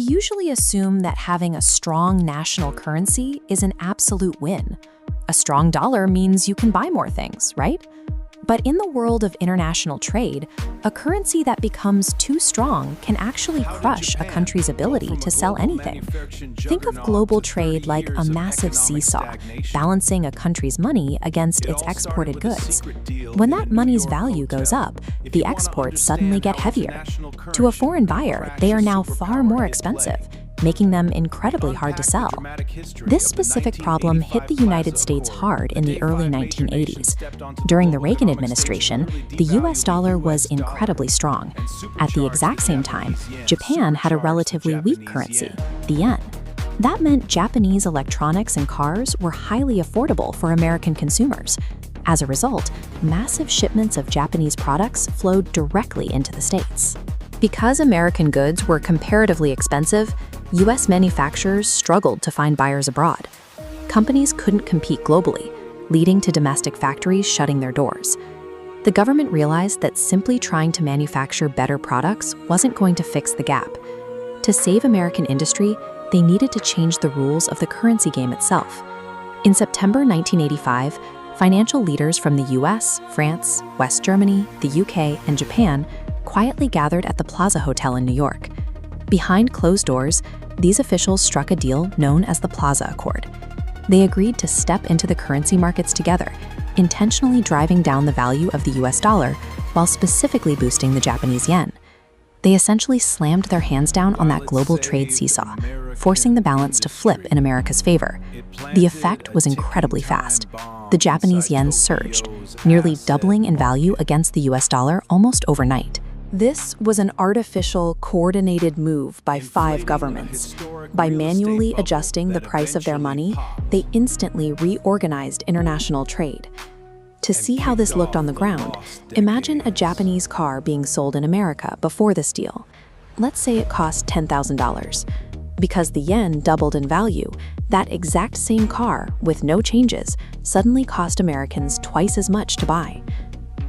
We usually assume that having a strong national currency is an absolute win. A strong dollar means you can buy more things, right? But in the world of international trade, a currency that becomes too strong can actually crush a country's ability to sell anything. Think of global trade like a massive seesaw, balancing a country's money against its exported goods. When that money's value goes up, the exports suddenly get heavier. To a foreign buyer, they are now far more expensive, making them incredibly hard to sell. This specific problem hit the United States hard in the early 1980s. During the Reagan administration, the US dollar was incredibly strong. At the exact same time, Japan had a relatively weak currency, the yen. That meant Japanese electronics and cars were highly affordable for American consumers. As a result, massive shipments of Japanese products flowed directly into the States. Because American goods were comparatively expensive, US manufacturers struggled to find buyers abroad. Companies couldn't compete globally, leading to domestic factories shutting their doors. The government realized that simply trying to manufacture better products wasn't going to fix the gap. To save American industry, they needed to change the rules of the currency game itself. In September 1985, financial leaders from the US, France, West Germany, the UK, and Japan quietly gathered at the Plaza Hotel in New York. Behind closed doors, these officials struck a deal known as the Plaza Accord. They agreed to step into the currency markets together, intentionally driving down the value of the US dollar while specifically boosting the Japanese yen. They essentially slammed their hands down on that global trade seesaw, forcing the balance to flip in America's favor. The effect was incredibly fast. The Japanese yen surged, nearly doubling in value against the US dollar almost overnight. This was an artificial, coordinated move by 5 governments. By manually adjusting the price of their money, they instantly reorganized international trade. To see how this looked on the ground, imagine a Japanese car being sold in America before this deal. Let's say it cost $10,000. Because the yen doubled in value, that exact same car, with no changes, suddenly cost Americans twice as much to buy.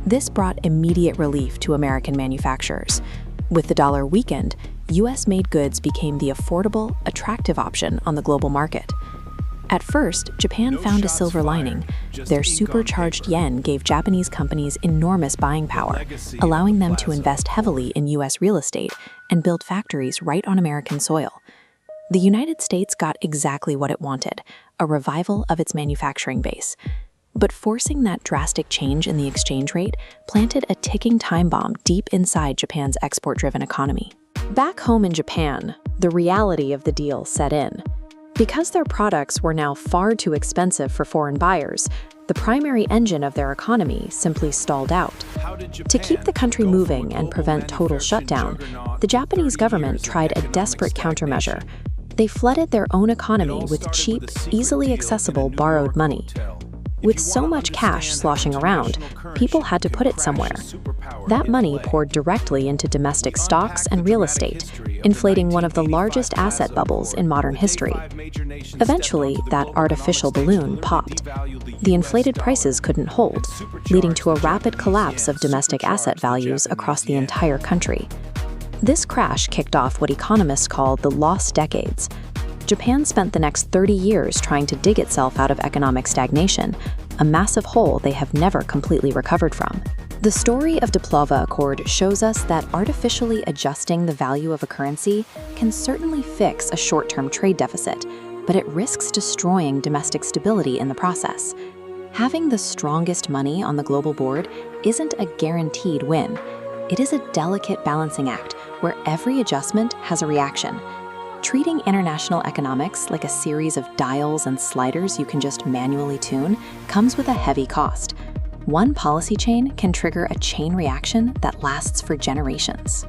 This brought immediate relief to American manufacturers. With the dollar weakened, US-made goods became the affordable, attractive option on the global market. At first, Japan found a silver lining. Their supercharged yen gave Japanese companies enormous buying power, allowing them to invest heavily in US real estate and build factories right on American soil. The United States got exactly what it wanted, a revival of its manufacturing base. But forcing that drastic change in the exchange rate planted a ticking time bomb deep inside Japan's export-driven economy. Back home in Japan, the reality of the deal set in. Because their products were now far too expensive for foreign buyers, the primary engine of their economy simply stalled out. To keep the country moving and prevent total shutdown, the Japanese government tried a desperate countermeasure. They flooded their own economy with cheap, easily accessible borrowed money. With so much cash sloshing around, people had to put it somewhere. That money poured directly into domestic stocks and real estate, inflating one of the largest asset bubbles in modern history. Eventually, that artificial balloon popped. The inflated prices couldn't hold, leading to a rapid collapse of domestic asset values across the entire country. This crash kicked off what economists call the lost decades. Japan spent the next 30 years trying to dig itself out of economic stagnation, a massive hole they have never completely recovered from. The story of the Plaza Accord shows us that artificially adjusting the value of a currency can certainly fix a short-term trade deficit, but it risks destroying domestic stability in the process. Having the strongest money on the global board isn't a guaranteed win. It is a delicate balancing act where every adjustment has a reaction. Treating international economics like a series of dials and sliders you can just manually tune comes with a heavy cost. One policy change can trigger a chain reaction that lasts for generations.